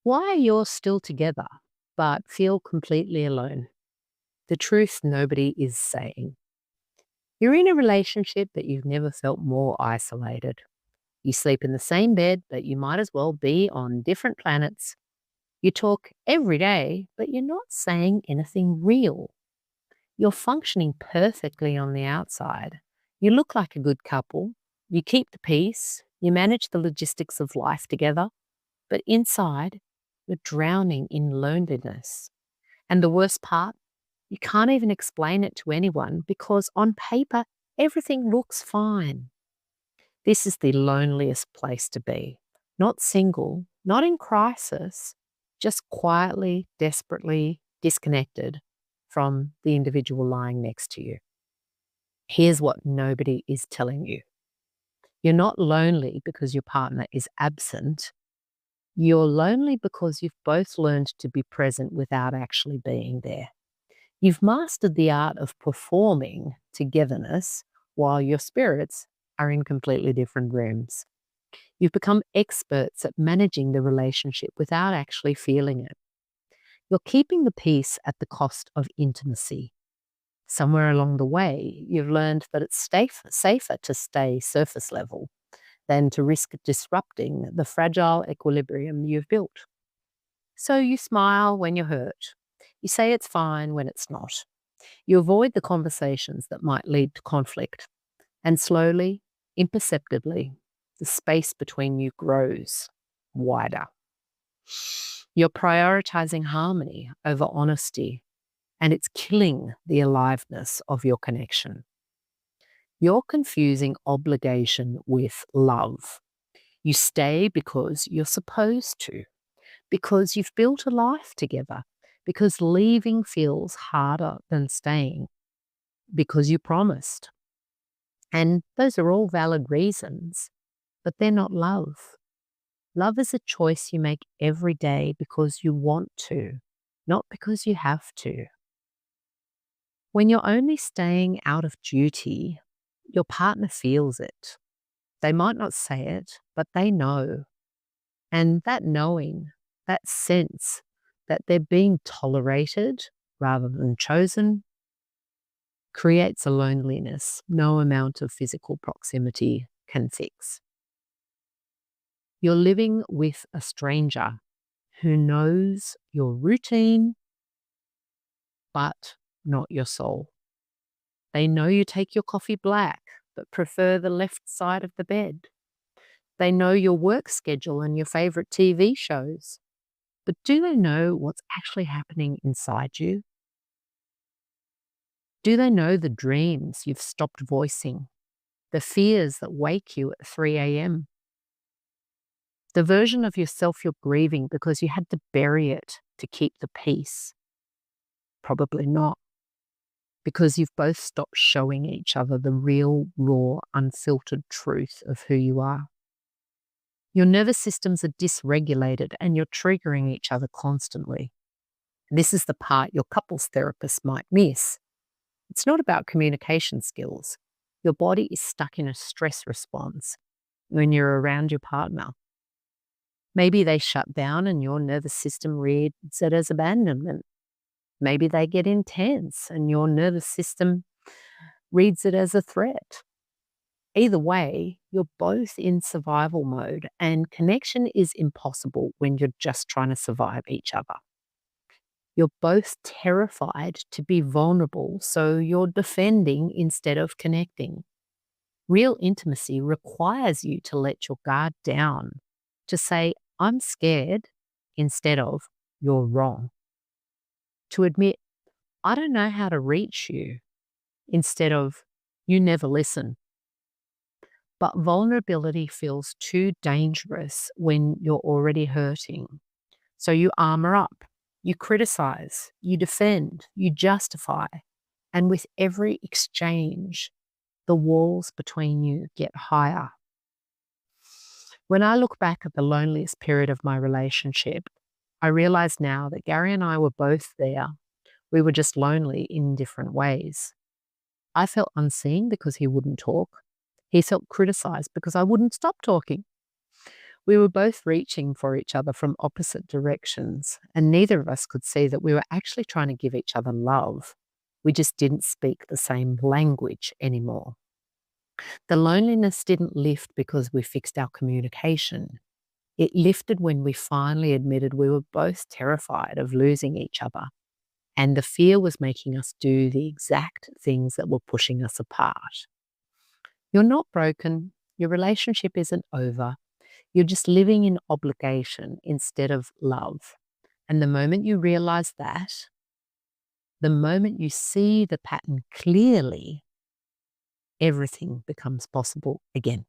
Why you're still together, but feel completely alone. The truth nobody is saying. You're in a relationship, but you've never felt more isolated. You sleep in the same bed, but you might as well be on different planets. You talk every day, but you're not saying anything real. You're functioning perfectly on the outside. You look like a good couple. You keep the peace. You manage the logistics of life together. But inside, you're drowning in loneliness. And the worst part, you can't even explain it to anyone because on paper, everything looks fine. This is the loneliest place to be. Not single, not in crisis, just quietly, desperately disconnected from the individual lying next to you. Here's what nobody is telling you. You're not lonely because your partner is absent. You're lonely because you've both learned to be present without actually being there. You've mastered the art of performing togetherness while your spirits are in completely different rooms. You've become experts at managing the relationship without actually feeling it. You're keeping the peace at the cost of intimacy. Somewhere along the way, you've learned that it's safer to stay surface level than to risk disrupting the fragile equilibrium you've built. So you smile when you're hurt. You say it's fine when it's not. You avoid the conversations that might lead to conflict. And slowly, imperceptibly, the space between you grows wider. You're prioritizing harmony over honesty, and it's killing the aliveness of your connection. You're confusing obligation with love. You stay because you're supposed to, because you've built a life together, because leaving feels harder than staying, because you promised. And those are all valid reasons, but they're not love. Love is a choice you make every day because you want to, not because you have to. When you're only staying out of duty, your partner feels it. They might not say it, but they know. And that knowing, that sense that they're being tolerated rather than chosen, creates a loneliness no amount of physical proximity can fix. You're living with a stranger who knows your routine, but not your soul. They know you take your coffee black, but prefer the left side of the bed. They know your work schedule and your favorite TV shows, but do they know what's actually happening inside you? Do they know the dreams you've stopped voicing, the fears that wake you at 3 a.m., the version of yourself you're grieving because you had to bury it to keep the peace? Probably not, because you've both stopped showing each other the real, raw, unfiltered truth of who you are. Your nervous systems are dysregulated and you're triggering each other constantly. This is the part your couples therapist might miss. It's not about communication skills. Your body is stuck in a stress response when you're around your partner. Maybe they shut down and your nervous system reads it as abandonment. Maybe they get intense and your nervous system reads it as a threat. Either way, you're both in survival mode, and connection is impossible when you're just trying to survive each other. You're both terrified to be vulnerable, so you're defending instead of connecting. Real intimacy requires you to let your guard down, to say, I'm scared, instead of, you're wrong. To admit, I don't know how to reach you, instead of, you never listen. But vulnerability feels too dangerous when you're already hurting. So you armor up, you criticize, you defend, you justify. And with every exchange, the walls between you get higher. When I look back at the loneliest period of my relationship, I realize now that Gary and I were both there. We were just lonely in different ways. I felt unseen because he wouldn't talk. He felt criticized because I wouldn't stop talking. We were both reaching for each other from opposite directions, and neither of us could see that we were actually trying to give each other love. We just didn't speak the same language anymore. The loneliness didn't lift because we fixed our communication. It lifted when we finally admitted we were both terrified of losing each other, and the fear was making us do the exact things that were pushing us apart. You're not broken. Your relationship isn't over. You're just living in obligation instead of love. And the moment you realize that, the moment you see the pattern clearly, everything becomes possible again.